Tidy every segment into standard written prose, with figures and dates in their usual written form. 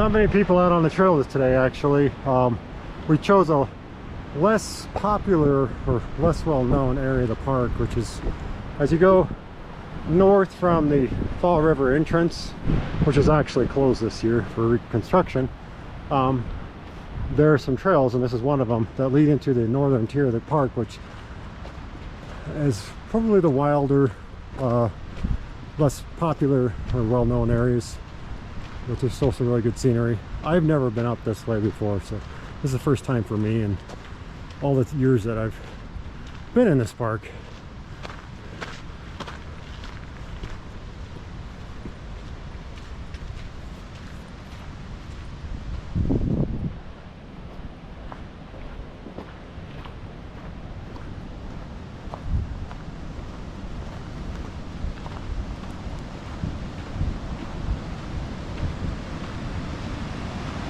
not many people out on the trail today, actually. We chose a less popular or less well-known area of the park, which is as you go north from the Fall River entrance, which is actually closed this year for reconstruction. There are some trails, and this is one of them, that lead into the northern tier of the park, which is probably the wilder, less popular or well-known areas, but there's still some really good scenery. I've never been up this way before, so this is the first time for me in all the years that I've been in this park.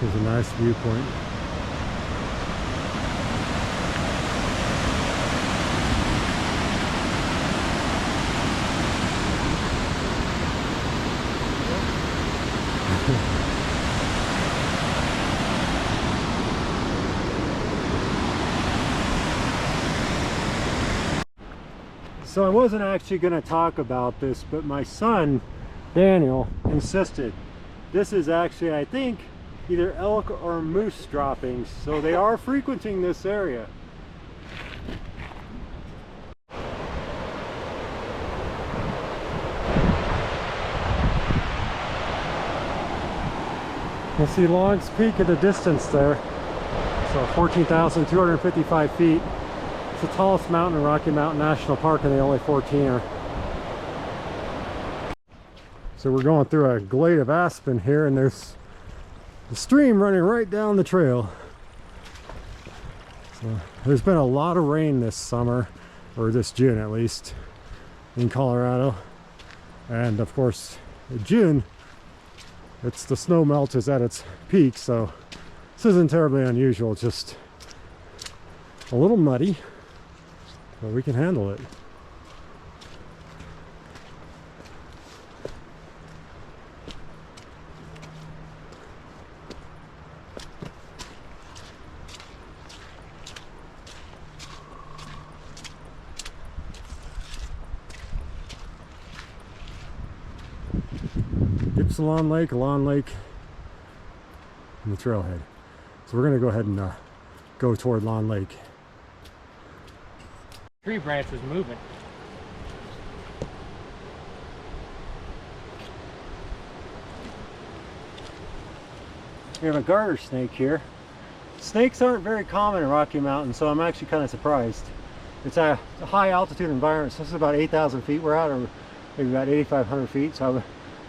There's a nice viewpoint. So I wasn't actually going to talk about this, but my son Daniel insisted. This is actually, I think, either elk or moose droppings, so they are frequenting this area. You'll see Long's Peak at a distance there, so 14,255 feet. It's the tallest mountain in Rocky Mountain National Park, and the only 14er. So we're going through a glade of aspen here, and there's the stream running right down the trail. So there's been a lot of rain this summer, or this June at least, in Colorado. And of course, in June, it's the snow melt is at its peak, so this isn't terribly unusual, just a little muddy, but we can handle it. Lawn Lake, and the trailhead. So we're going to go ahead and go toward Lawn Lake. Tree branch was moving. We have a garter snake here. Snakes aren't very common in Rocky Mountain, so I'm actually kind of surprised. It's a high altitude environment, so this is about 8,000 feet we're at, or maybe about 8,500 feet, so I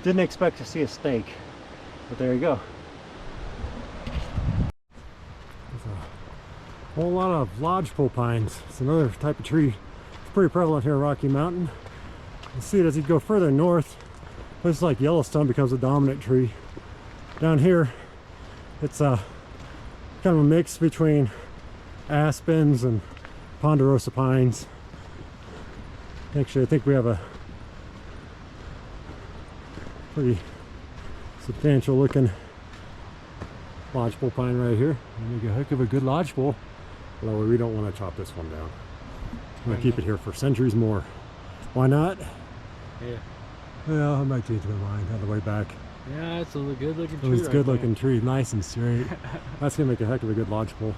didn't expect to see a snake, but there you go. There's a whole lot of lodgepole pines. It's another type of tree. It's pretty prevalent here in Rocky Mountain. You see it as you go further north. Places like Yellowstone becomes a dominant tree. Down here, it's kind of a mix between aspens and ponderosa pines. Actually, I think we have a pretty substantial looking lodgepole pine right here. Make a heck of a good lodgepole. Although we don't want to chop this one down. I'm going to keep it here for centuries more. Why not? Yeah. Well, I might change my mind on the way back. Yeah, it's a good looking tree. It's a good looking tree, nice and straight. That's going to make a heck of a good lodgepole.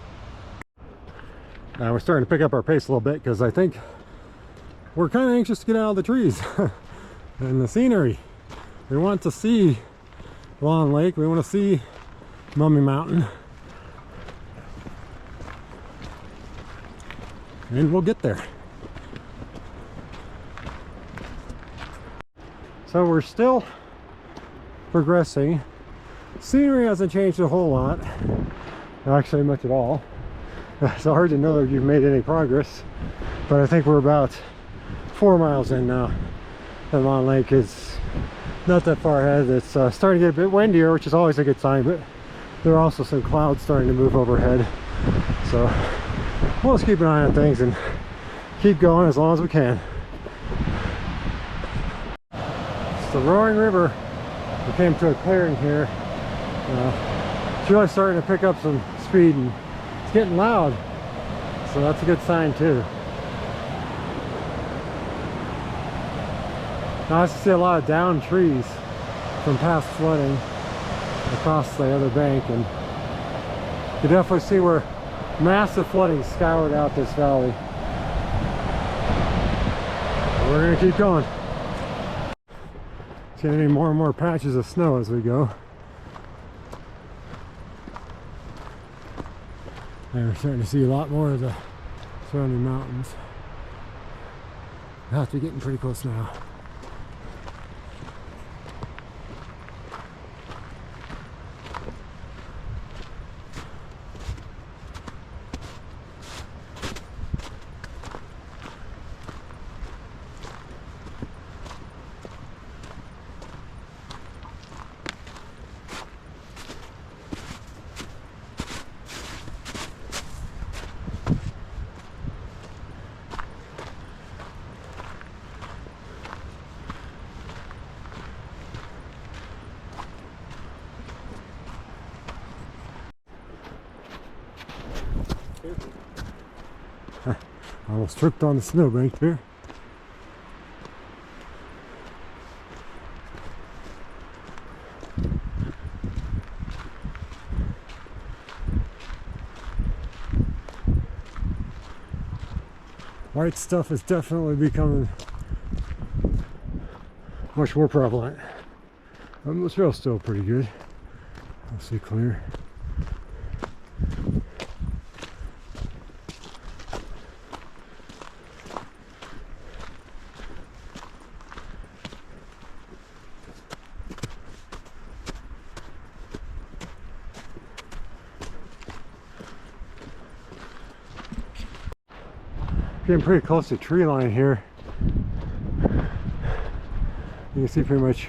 We're starting to pick up our pace a little bit because I think we're kind of anxious to get out of the trees and the scenery. We want to see Lawn Lake, we want to see Mummy Mountain, and we'll get there. So we're still progressing. Scenery hasn't changed a whole lot, actually much at all. It's hard to know if you've made any progress, but I think we're about 4 miles in now, and Lawn Lake is not that far ahead. It's starting to get a bit windier, which is always a good sign, but there are also some clouds starting to move overhead. So we'll just keep an eye on things and keep going as long as we can. It's the Roaring River. We came to a clearing here. It's really starting to pick up some speed and it's getting loud. So that's a good sign too. Now I see a lot of downed trees from past flooding across the other bank, and you definitely see where massive flooding scoured out this valley. We're gonna keep going. It's getting more and more patches of snow as we go. And we're starting to see a lot more of the surrounding mountains. We'll have to be getting pretty close now. I almost tripped on the snowbank there. White stuff is definitely becoming much more prevalent. The trail's still pretty good. I'll see clear. Getting pretty close to tree line here. You can see pretty much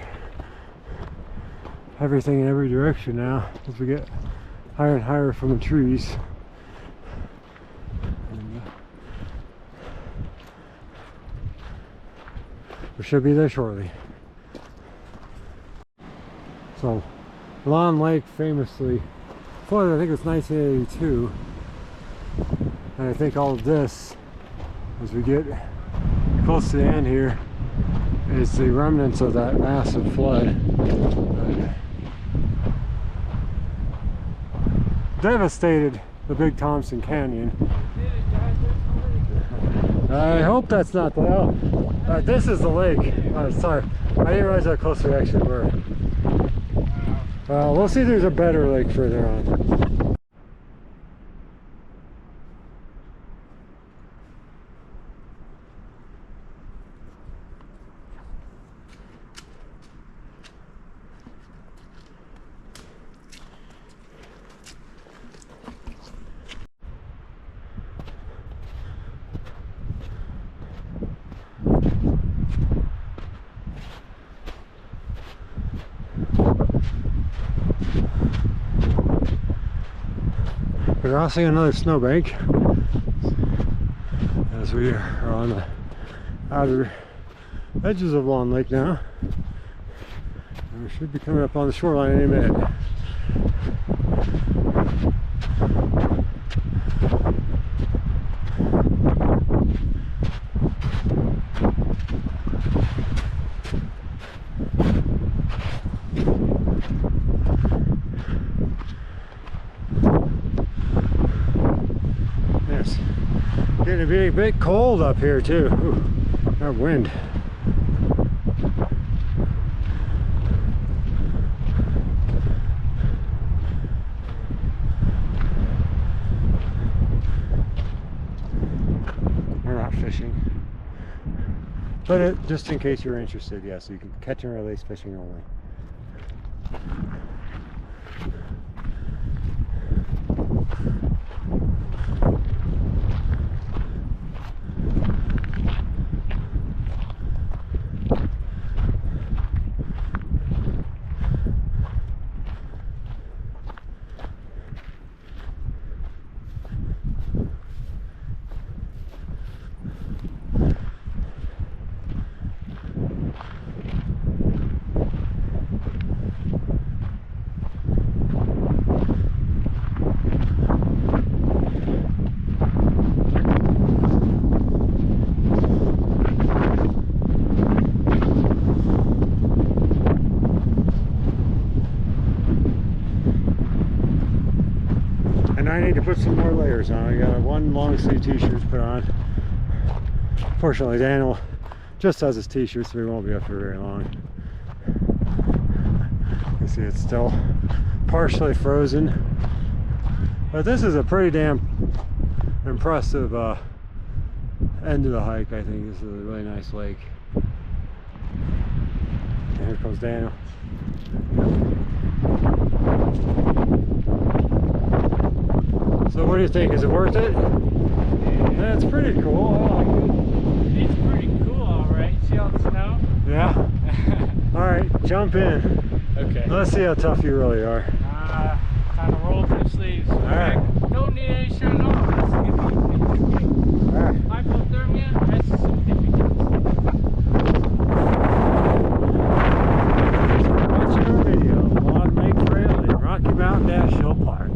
everything in every direction now as we get higher and higher from the trees. We should be there shortly. So, Long Lake famously flooded, I think it was 1982. And I think all of this, as we get close to the end here, is the remnants of that massive flood. Devastated the Big Thompson Canyon. I hope that's not the this is the lake. Sorry, I didn't realize how close we actually were. We'll see if there's a better lake further on. We're crossing another snowbank as we are on the outer edges of Long Lake now. And we should be coming up on the shoreline in a minute. Getting to be a bit cold up here too. Ooh, that wind. We're not fishing, but just in case you're interested, yes, you can catch and release fishing only. need to put some more layers on. I got one long sleeve t-shirt to put on. Fortunately, Daniel just has his t-shirt, so he won't be up here very long. You can see it's still partially frozen. But this is a pretty damn impressive end of the hike. I think this is a really nice lake. And here comes Daniel. So what do you think? Is it worth it? Yeah, it's pretty cool. I like it. It's pretty cool, alright. See all the snow? Yeah. Alright, jump in. Okay. Let's see how tough you really are. Time to roll up your sleeves. Alright. Don't need any shirt at all. That's Alright. hypothermia. That's significant. Watching our video, Log Lake Trail in Rocky Mountain National Park.